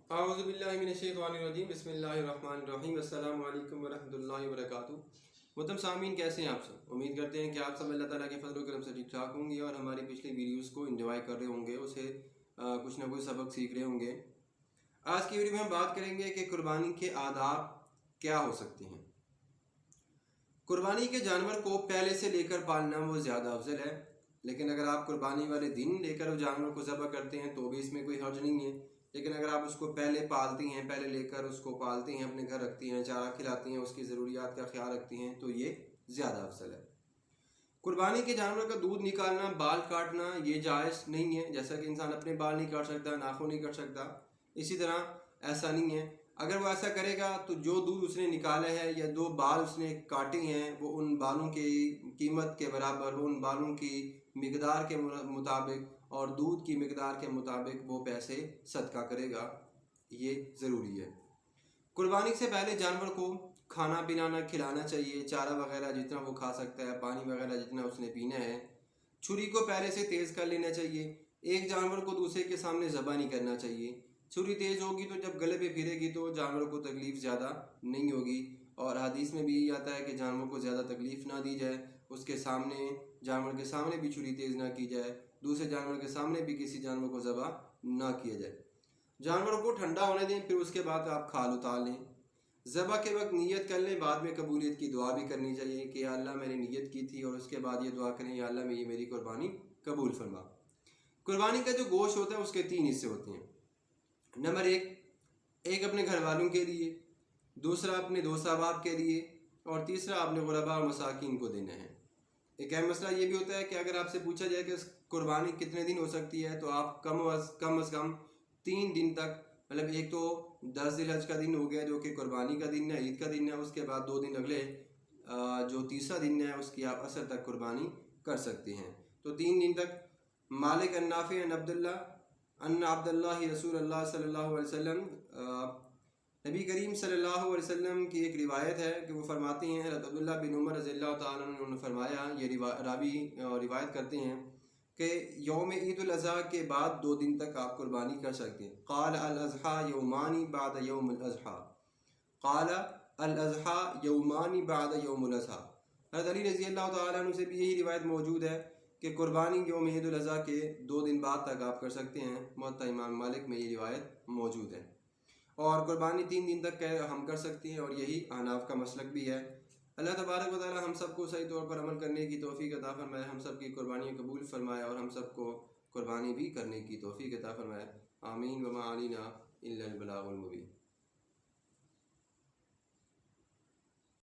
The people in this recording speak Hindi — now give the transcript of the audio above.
औज़ुबिल्लाहिमिनश्शैतानिर्रजीम बिस्मिल्लाहिर्रहमानिर्रहीम अस्सलामु अलैकुम वरहमतुल्लाहि वबरकातुहू। मोहतरम सामीन, कैसे हैं आप सब? उम्मीद करते हैं कि आप सब अल्लाह ताला के फजल करम से ठीक ठाक होंगे और हमारी पिछली वीडियोस को एंजॉय कर रहे होंगे, उसे कुछ ना कुछ सबक सीख रहे होंगे। आज की वीडियो में हम बात करेंगे कि कुर्बानी के आदाब क्या हो सकते हैं। कुर्बानी के जानवर को पहले से लेकर पालना वो ज़्यादा अफजल है, लेकिन अगर आप कुर्बानी वाले दिन लेकर उस जानवर को ज़बह करते हैं तो भी इसमें कोई हर्ज नहीं है। लेकिन अगर आप उसको पहले पालती हैं, पहले लेकर उसको पालती हैं, अपने घर रखती हैं, चारा खिलाती हैं, उसकी ज़रूरियात का ख्याल रखती हैं, तो ये ज़्यादा अफजल है। कुर्बानी के जानवर का दूध निकालना, बाल काटना ये जायज़ नहीं है। जैसा कि इंसान अपने बाल नहीं काट सकता, नाखून नहीं काट सकता, इसी तरह ऐसा नहीं है। अगर वो ऐसा करेगा तो जो दूध उसने निकाला है या दो बाल उसने काटे हैं वो उन बालों की कीमत के बराबर, उन बालों की मिकदार के मुताबिक और दूध की मिकदार के मुताबिक वो पैसे सदका करेगा। ये ज़रूरी है। कुर्बानी से पहले जानवर को खाना पिलाना खिलाना चाहिए, चारा वगैरह जितना वो खा सकता है, पानी वगैरह जितना उसने पीना है। छुरी को पहले से तेज़ कर लेना चाहिए। एक जानवर को दूसरे के सामने ज़बह नहीं करना चाहिए। छुरी तेज़ होगी तो जब गले पे फिरेगी तो जानवर को तकलीफ़ ज़्यादा नहीं होगी। और हदीस में भी यही आता है कि जानवर को ज़्यादा तकलीफ़ ना दी जाए, उसके सामने जानवर के सामने भी छुरी तेज़ ना की जाए, दूसरे जानवर के सामने भी किसी जानवर को ज़बह ना किया जाए। जानवरों को ठंडा होने दें, फिर उसके बाद आप खाल उतार लें। ज़बह के वक्त नीयत कर लें, बाद में कबूलियत की दुआ भी करनी चाहिए कि या अल्लाह मैंने नीयत की थी, और उसके बाद ये दुआ करें या अल्लाह मैं ये मेरी कुर्बानी कबूल फरमा। कुर्बानी का जो गोश्त होता है उसके 3 हिस्से होते हैं। नंबर एक अपने घर वालों के लिए, दूसरा अपने दोस्त अहबाब के लिए, और तीसरा अपने गुरबा और मसाकिन को देना है। एक अहम मसला ये भी होता है कि अगर आपसे पूछा जाए कि कुर्बानी कितने दिन हो सकती है, तो आप कम अज़ कम 3 दिन तक, मतलब एक तो 10 ज़िलहज का दिन हो गया जो कि कुर्बानी का दिन है, ईद का दिन है, उसके बाद 2 दिन अगले जो तीसरा दिन है उसकी आप असर तक कुर्बानी कर सकते हैं। तो 3 दिन तक। मालिक अन्नाफ़ी अन अब्दुल्लाह रसूलुल्लाह सल्लल्लाहु अलैहि वसल्लम, नबी करीम सल्लल्लाहु अलैहि वसल्लम की एक रिवायत है कि वो फरमाते हैं, अब्दुल्लाह बिन उमर रज़ियल्लाहु ताला अन्हु ने फरमाया, ये रावी रिवायत करते हैं कि यौम ईद उल अज़हा के बाद 2 दिन तक आप कुर्बानी कर सकते हैं। क़ाल अल अज़हा यौमानी बाद यौम अल अज़हा, क़ाल अल अज़हा यौमानी बाद यौम अल अज़हा। हज़रत अली रज़ियल्लाहु ताला अन्हु से भी यही रिवायत मौजूद है कि कुर्बानी यौम ईद उल अज़हा के 2 दिन बाद तक आप कर सकते हैं। मुअत्ता इमाम मालिक में ये रिवायत मौजूद है। और कुर्बानी 3 दिन तक हम कर सकते हैं, और यही अहनाफ का मसलक भी है। अल्लाह तबारक व तआला हम सबको सही तौर पर अमल करने की तौफीक अता फरमाए, हम सब की कुर्बानी कबूल फरमाए और हम सबको कुर्बानी भी करने की तौफीक अता फरमाए। आमीन व मा अलैना इल्लल बलागुल मुबीन।